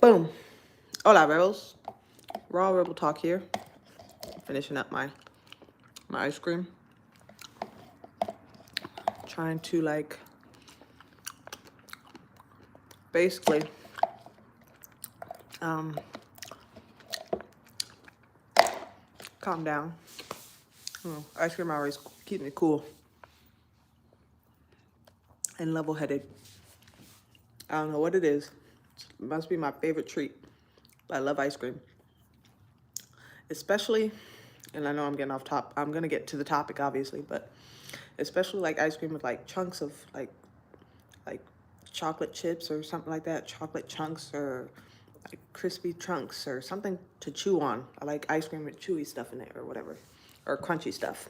Boom. Hola, Rebels. Raw Rebel Talk here. Finishing up my ice cream. Trying to, like, basically, calm down. Ice cream always keeps me cool and level-headed. I don't know what it is. It must be my favorite treat. But I love ice cream. Especially, and I know I'm getting off top. I'm going to get to the topic, obviously, but especially like ice cream with like chunks of like chocolate chips or something like that. Chocolate chunks or like crispy chunks or something to chew on. I like ice cream with chewy stuff in it or whatever. Or crunchy stuff.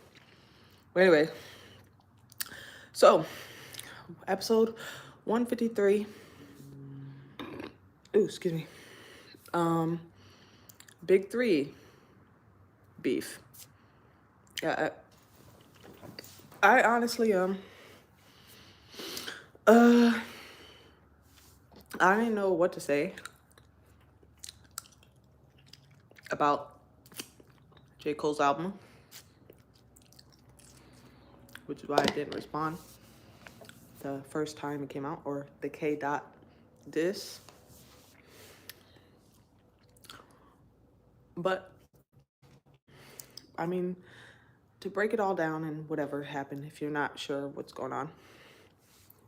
But anyway, so episode 153. Ooh, excuse me. Big three beef. Yeah, I honestly I didn't know what to say about J. Cole's album, which is why I didn't respond the first time it came out, or the Kdot diss. But I mean, to break it all down and whatever happened, if you're not sure what's going on,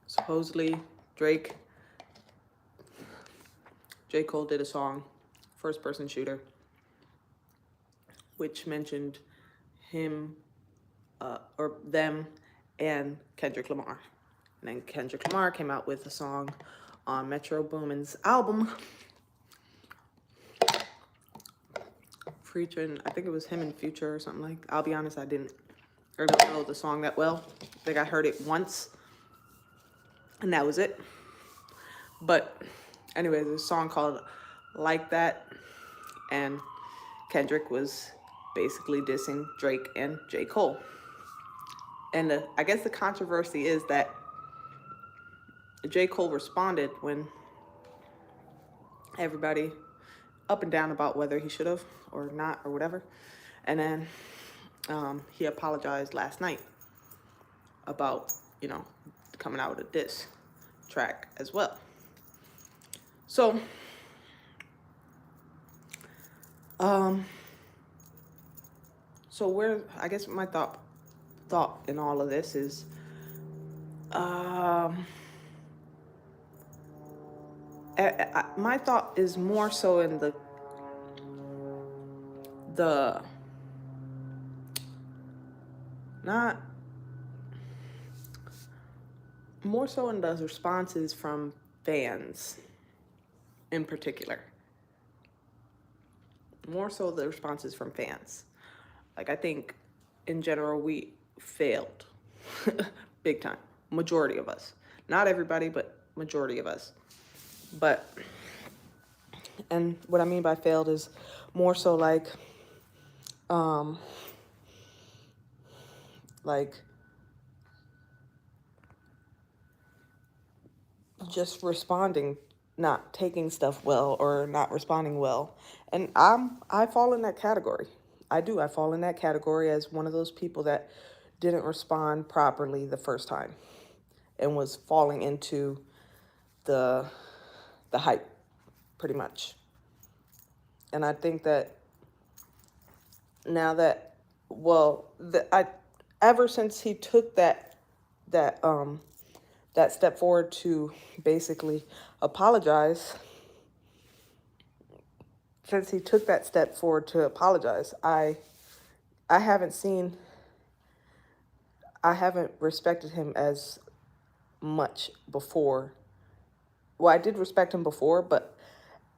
supposedly J. Cole did a song, First Person Shooter, which mentioned him or them and Kendrick Lamar. And then Kendrick Lamar came out with a song on Metro Boomin's album featuring, I think it was him and Future or something like that. I'll be honest, I don't know the song that well. I think I heard it once and that was it. But anyway, there's a song called Like That, and Kendrick was basically dissing Drake and J. Cole. And I guess the controversy is that J. Cole responded when everybody up and down about whether he should have or not or whatever. And then he apologized last night about, coming out with a diss track as well. So, where, I guess my thought in all of this is, my thought is more so in more so in the responses from fans in particular. More so the responses from fans. Like, I think in general we failed big time. Majority of us. Not everybody, but majority of us. But, and what I mean by failed is more so like just responding, not taking stuff well or not responding well. And I fall in that category. I fall in that category as one of those people that didn't respond properly the first time and was falling into the hype pretty much. And I think that now that, ever since he took that step forward to basically apologize, I haven't respected him as much before. Well, I did respect him before, but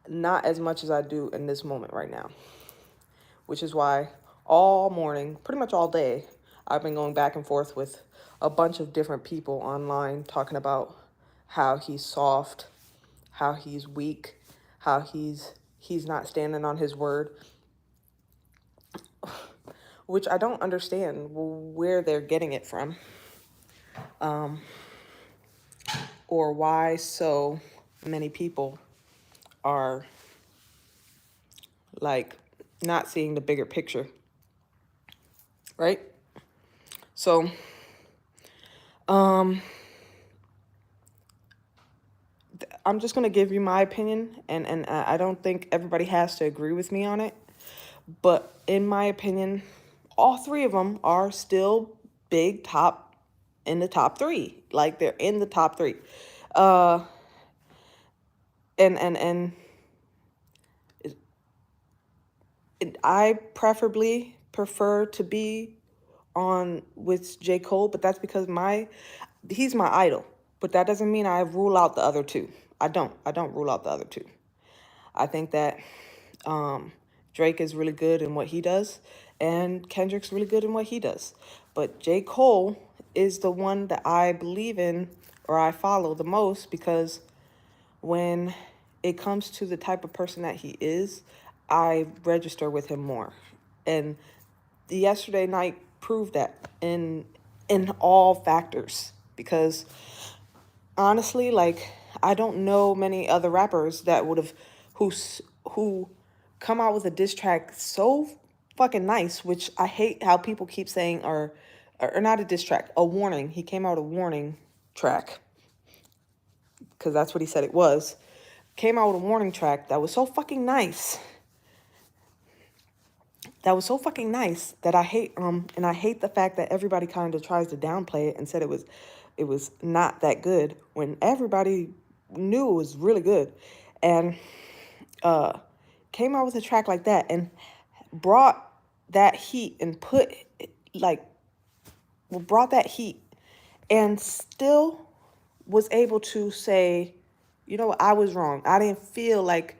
not as much as I do in this moment right now. Which is why all morning, pretty much all day, I've been going back and forth with a bunch of different people online talking about how he's soft, how he's weak, how he's not standing on his word, which I don't understand where they're getting it from, or why so many people are like not seeing the bigger picture, right? So, I'm just gonna give you my opinion, and I don't think everybody has to agree with me on it. But in my opinion, all three of them are still big top in the top three. Like they're in the top three. Uh, and I preferably prefer to be on with J. Cole, but that's because he's my idol. But that doesn't mean I rule out the other two. I don't rule out the other two. I think that Drake is really good in what he does, and Kendrick's really good in what he does. But J. Cole is the one that I believe in or I follow the most because when it comes to the type of person that he is, I register with him more. And the yesterday night proved that in all factors because honestly, like I don't know many other rappers that would have who come out with a diss track so fucking nice, which I hate how people keep saying or not a diss track, a warning. He came out a warning track because that's what he said it was. Came out with a warning track that was so fucking nice. That was so fucking nice that I hate and I hate the fact that everybody kind of tries to downplay it and said it was not that good when everybody knew it was really good. And came out with a track like that and brought that heat and brought that heat and still was able to say, you know what, I was wrong. I didn't feel like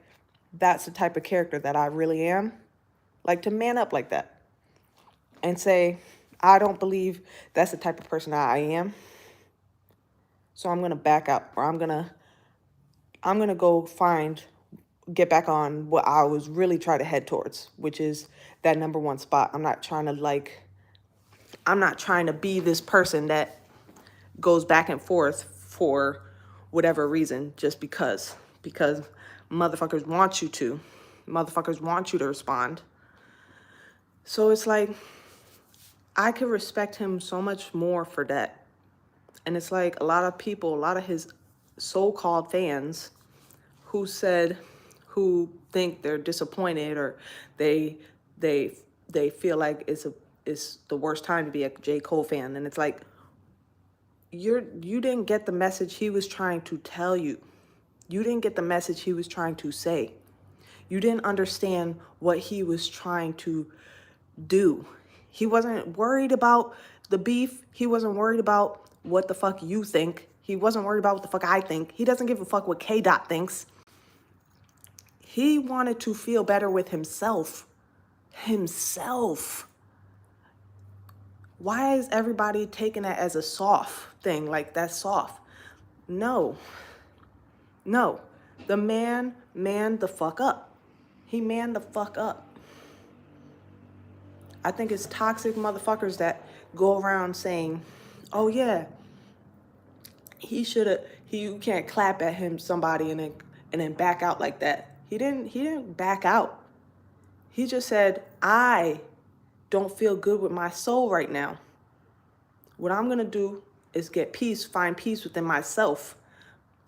that's the type of character that I really am. Like to man up like that and say, I don't believe that's the type of person I am. So I'm gonna back up, or I'm gonna go get back on what I was really trying to head towards, which is that number one spot. I'm not trying to be this person that goes back and forth for whatever reason, just because motherfuckers want you to. Motherfuckers want you to respond. So it's like, I could respect him so much more for that. And it's like a lot of people, a lot of his so-called fans who think they're disappointed or they feel like it's the worst time to be a J. Cole fan. And it's like, you didn't get the message he was trying to tell you. You didn't get the message he was trying to say. You didn't understand what he was trying to do. He wasn't worried about the beef. He wasn't worried about what the fuck you think. He wasn't worried about what the fuck I think. He doesn't give a fuck what Kdot thinks. He wanted to feel better with himself. Himself. Why is everybody taking that as a soft thing? Like, that's soft. No. The man manned the fuck up. He manned the fuck up. I think it's toxic motherfuckers that go around saying, oh yeah, you can't clap at somebody and then back out like that. He didn't back out. He just said, I don't feel good with my soul right now. What I'm going to do is find peace within myself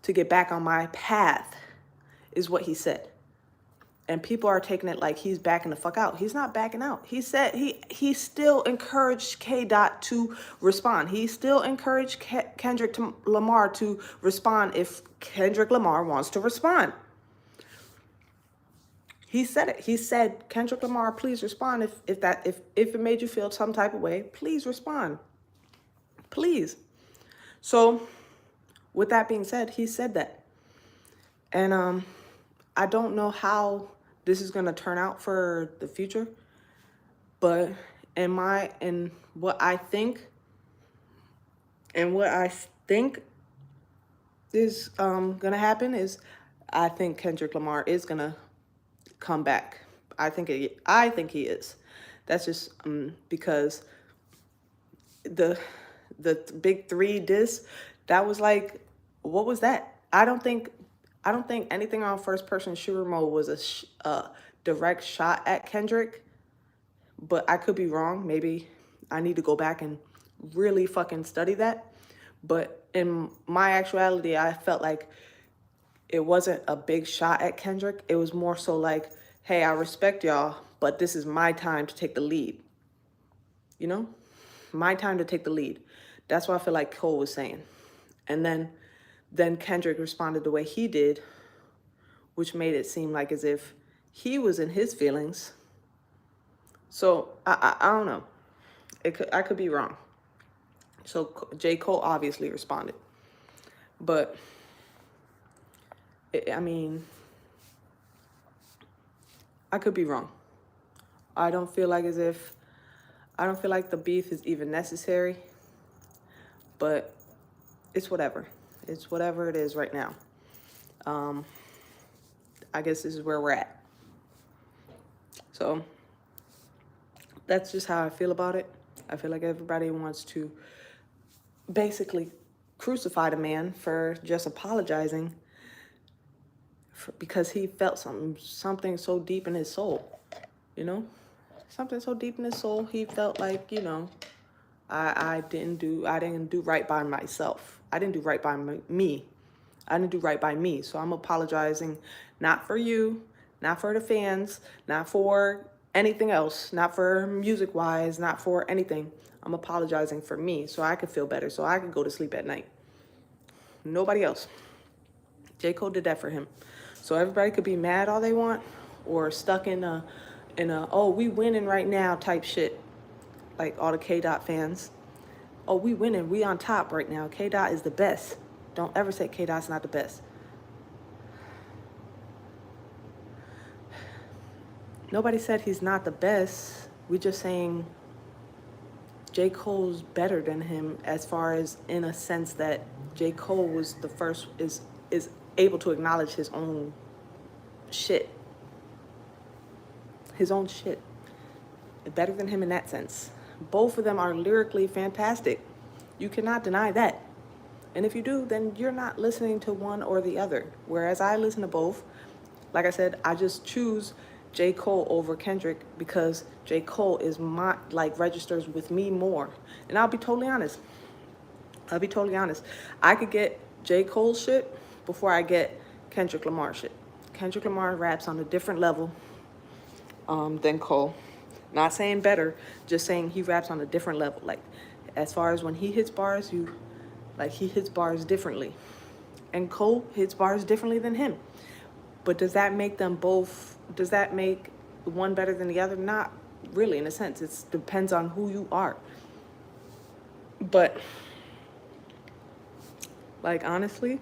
to get back on my path, is what he said. And people are taking it like he's backing the fuck out. He's not backing out. He said he still encouraged Kdot to respond. He still encouraged Kendrick Lamar to respond if Kendrick Lamar wants to respond. He said it. He said, Kendrick Lamar, please respond. If it made you feel some type of way, please respond. Please. So with that being said, he said that. And I don't know how this is gonna turn out for the future, but what I think is gonna happen is I think Kendrick Lamar is gonna come back. I think he is. That's just because the big three diss, that was like, what was that? I don't think I don't think anything on first person shooter mode was a direct shot at Kendrick, but I could be wrong. Maybe I need to go back and really fucking study that. But in my actuality, I felt like it wasn't a big shot at Kendrick. It was more so like, hey, I respect y'all, but this is my time to take the lead. You know? My time to take the lead. That's what I feel like Cole was saying. And then Kendrick responded the way he did, which made it seem like as if he was in his feelings. So I don't know. I could be wrong. So J. Cole obviously responded. But, I mean, I could be wrong. I don't feel like the beef is even necessary. But it's whatever. It's whatever it is right now. I guess this is where we're at. So that's just how I feel about it. I feel like everybody wants to basically crucify the man for just apologizing because he felt something so deep in his soul, you know? Something so deep in his soul, he felt like, you know, I didn't do right by myself. I didn't do right by me. I didn't do right by me. So I'm apologizing, not for you, not for the fans, not for anything else, not for music-wise, not for anything. I'm apologizing for me so I could feel better, so I could go to sleep at night. Nobody else. J. Cole did that for him. So everybody could be mad all they want or stuck in a oh, we winning right now type shit. Like all the Kdot fans. Oh, we winning. We on top right now. Kdot is the best. Don't ever say Kdot's not the best. Nobody said he's not the best. We're just saying J. Cole's better than him as far as in a sense that J. Cole was the first, is able to acknowledge his own shit. His own shit. Better than him in that sense. Both of them are lyrically fantastic. You cannot deny that. And if you do, then you're not listening to one or the other. Whereas I listen to both. Like I said, I just choose J. Cole over Kendrick because J. Cole is registers with me more. And I'll be totally honest. I could get J. Cole shit before I get Kendrick Lamar shit. Kendrick Lamar raps on a different level than Cole. Not saying better, just saying he raps on a different level. Like, as far as when he hits bars, he hits bars differently. And Cole hits bars differently than him. But does that make one better than the other? Not really, in a sense. It depends on who you are. But, like, honestly,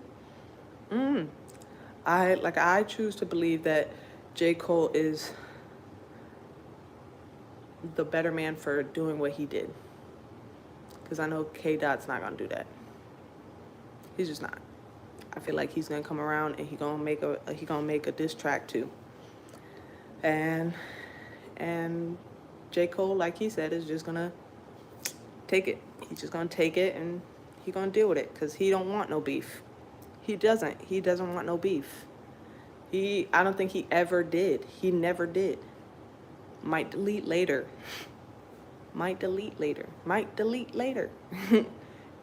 I choose to believe that J. Cole is the better man for doing what he did. Because I know K-Dot's not going to do that. He's just not. I feel like he's going to come around and he's going to make a diss track too. And J. Cole, like he said, is just going to take it. He's just going to take it and he's going to deal with it because he don't want no beef. He doesn't want no beef. I don't think he ever did. He never did. Might delete later.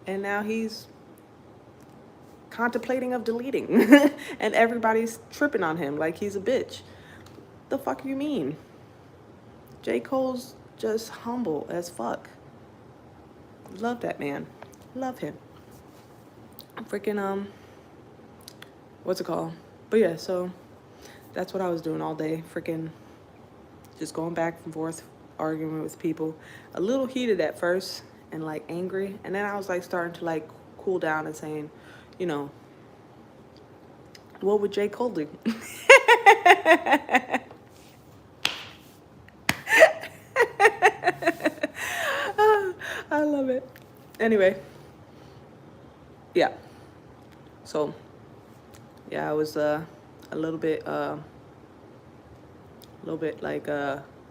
And now he's contemplating of deleting. And everybody's tripping on him like he's a bitch. The fuck you mean? J. Cole's just humble as fuck. Love that man. Love him. Freaking, what's it called? But yeah, so that's what I was doing all day. Freaking just going back and forth, arguing with people. A little heated at first and like angry. And then I was like starting to like cool down and saying, you know, what would J. Cole do? I love it. Anyway, yeah. So, yeah, I was a little bit like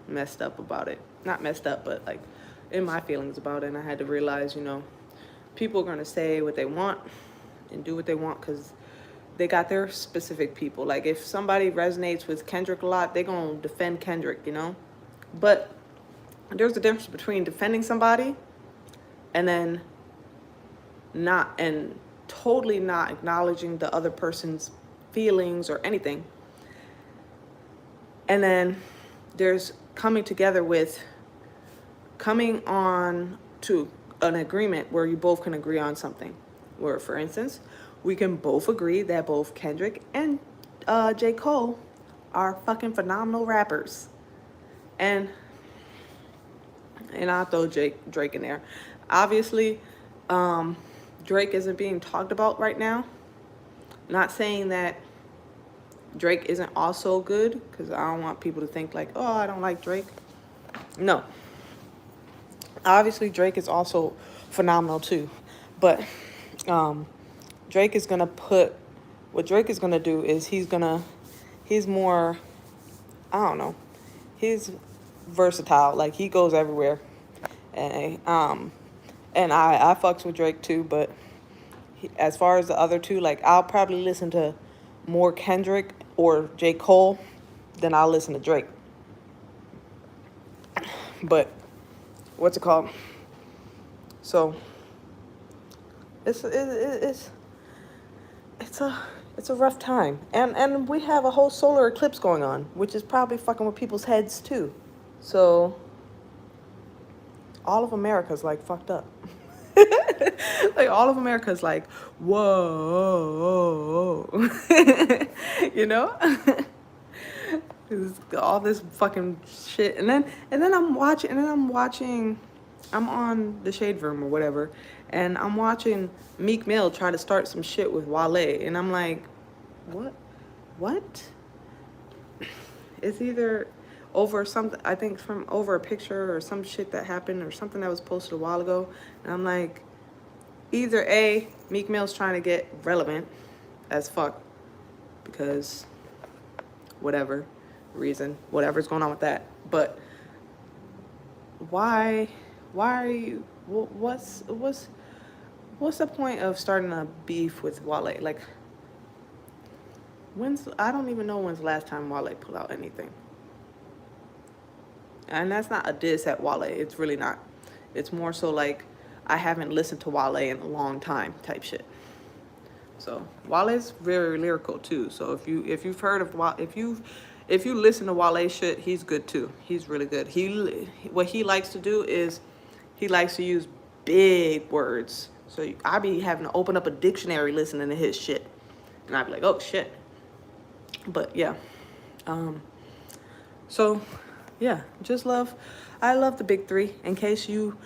messed up about it. Not messed up, but like in my feelings about it. And I had to realize, you know, people are gonna say what they want and do what they want because they got their specific people. Like if somebody resonates with Kendrick a lot, they're gonna defend Kendrick, you know. But there's a difference between defending somebody and then not and totally not acknowledging the other person's feelings or anything. And then there's coming together with coming on to an agreement where you both can agree on something. Where, for instance, we can both agree that both Kendrick and J. Cole are fucking phenomenal rappers. And I'll throw Drake in there. Obviously, Drake isn't being talked about right now. Not saying that Drake isn't also good, because I don't want people to think like, oh, I don't like Drake. No. Obviously, Drake is also phenomenal too. But Drake is going to put, what Drake is going to do is he's more, I don't know, he's versatile. Like, he goes everywhere. And I fucks with Drake too, but as far as the other two, like, I'll probably listen to more Kendrick or J. Cole than I'll listen to Drake. But what's it called? So it's a rough time, and we have a whole solar eclipse going on, which is probably fucking with people's heads too. So all of America's like fucked up. Like all of America's like, whoa. You know. All this fucking shit, and then I'm watching, I'm on the Shade Room or whatever, and I'm watching Meek Mill try to start some shit with Wale, and I'm like, what? It's either over something, I think from over a picture or some shit that happened or something that was posted a while ago, and I'm like, either A, Meek Mill's trying to get relevant as fuck because whatever reason, whatever's going on with that. But why are you, what's the point of starting a beef with Wale? Like, I don't even know when's the last time Wale put out anything. And that's not a diss at Wale. It's really not. It's more so like, I haven't listened to Wale in a long time type shit. So Wale's very lyrical too. So if you've heard of Wale, if you listen to Wale shit, he's good too. He's really good. What he likes to do is he likes to use big words. So I be having to open up a dictionary listening to his shit, and I'd be like, oh shit. But yeah, so yeah, I love the big three. In case you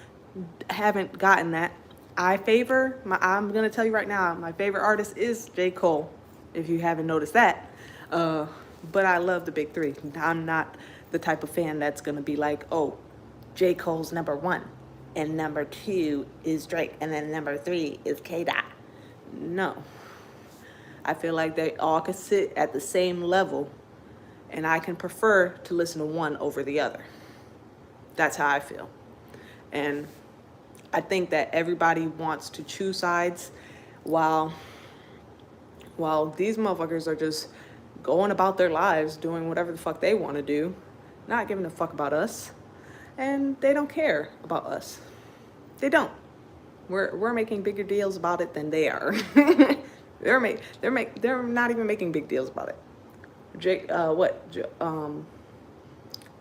haven't gotten that, I'm gonna tell you right now, my favorite artist is J. Cole, if you haven't noticed that. But I love the big three. I'm not the type of fan that's gonna be like, oh, J. Cole's number 1, and number 2 is Drake, and then number 3 is Kdot. No. I feel like they all can sit at the same level, and I can prefer to listen to one over the other. That's how I feel. And I think that everybody wants to choose sides while these motherfuckers are just going about their lives doing whatever the fuck they want to do, not giving a fuck about us, and they don't care about us. They don't. We're making bigger deals about it than they are. They're not even making big deals about it.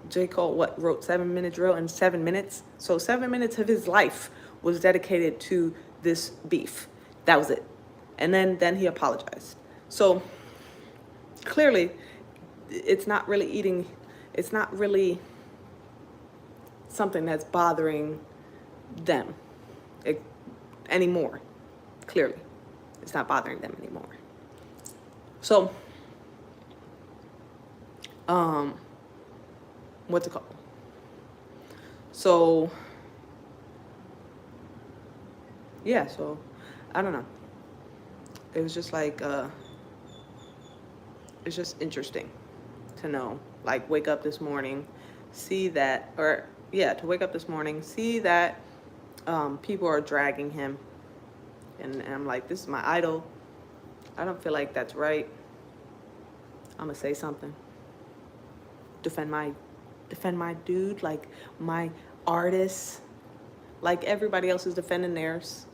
J. Cole wrote 7 Minute Drill in 7 minutes. So 7 minutes of his life was dedicated to this beef. That was it. And then he apologized. So clearly it's not really something that's bothering them anymore. Clearly it's not bothering them anymore. So what's it called? So yeah, so I don't know. It was just like it's just interesting to know, like, wake up this morning, see that, to wake up this morning, see that people are dragging him, and I'm like, this is my idol. I don't feel like that's right. I'm gonna say something. Defend my dude, like my artist. Like everybody else is defending theirs.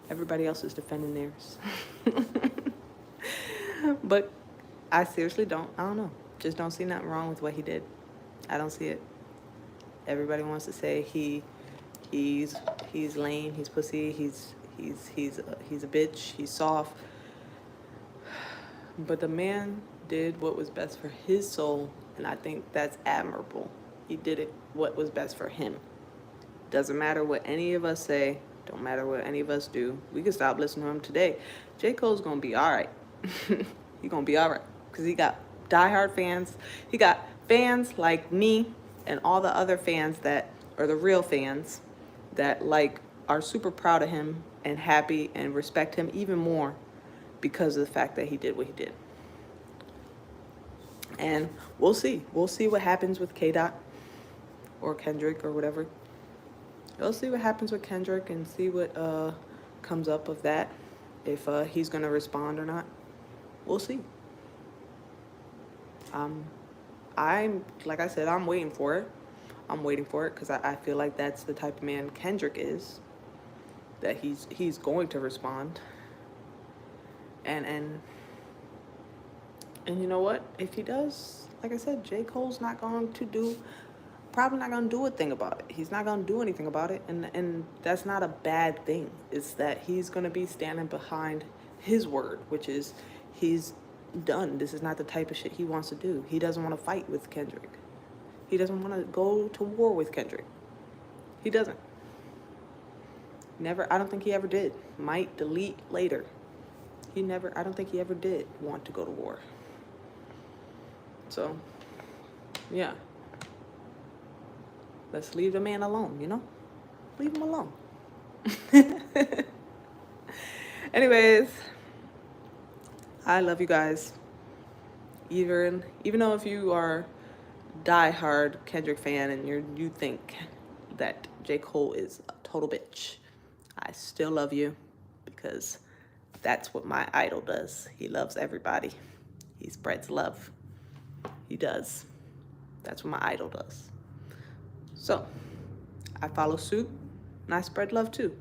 Everybody else is defending theirs. But I seriously don't. I don't know. Just don't see nothing wrong with what he did. I don't see it. Everybody wants to say he's lame, he's pussy, he's a bitch, he's soft. But the man did what was best for his soul, and I think that's admirable. He did it what was best for him. Doesn't matter what any of us say, don't matter what any of us do. We can stop listening to him today. J. Cole's gonna be all right. He's gonna be all right because he got diehard fans. He got fans like me and all the other fans that are the real fans that like are super proud of him and happy and respect him even more because of the fact that he did what he did. And we'll see. We'll see what happens with Kdot or Kendrick or whatever. We'll see what happens with Kendrick and see what comes up of that. If he's gonna respond or not. We'll see. I'm like I said, I'm waiting for it. I'm waiting for it because I feel like that's the type of man Kendrick is. That he's going to respond. And you know what? If he does, like I said, J. Cole's not going to probably not going to do a thing about it. He's not going to do anything about it. And that's not a bad thing. It's that he's going to be standing behind his word, which is he's done. This is not the type of shit he wants to do. He doesn't want to fight with Kendrick. He doesn't want to go to war with Kendrick. He doesn't. Never. I don't think he ever did. Might delete later. I don't think he ever did want to go to war. So, yeah. Let's leave the man alone, you know? Leave him alone. Anyways, I love you guys. Even though if you are diehard Kendrick fan and you think that J. Cole is a total bitch, I still love you because that's what my idol does. He loves everybody. He spreads love. He does. That's what my idol does. So, I follow suit and I spread love too.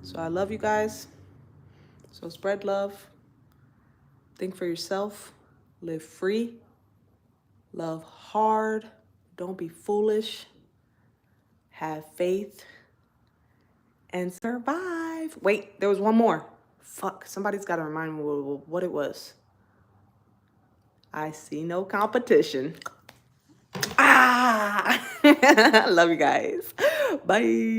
So I love you guys. So spread love. Think for yourself. Live free. Love hard. Don't be foolish. Have faith. And survive. Wait, there was one more. Fuck, somebody's got to remind me what it was. I see no competition. Love you guys. Bye.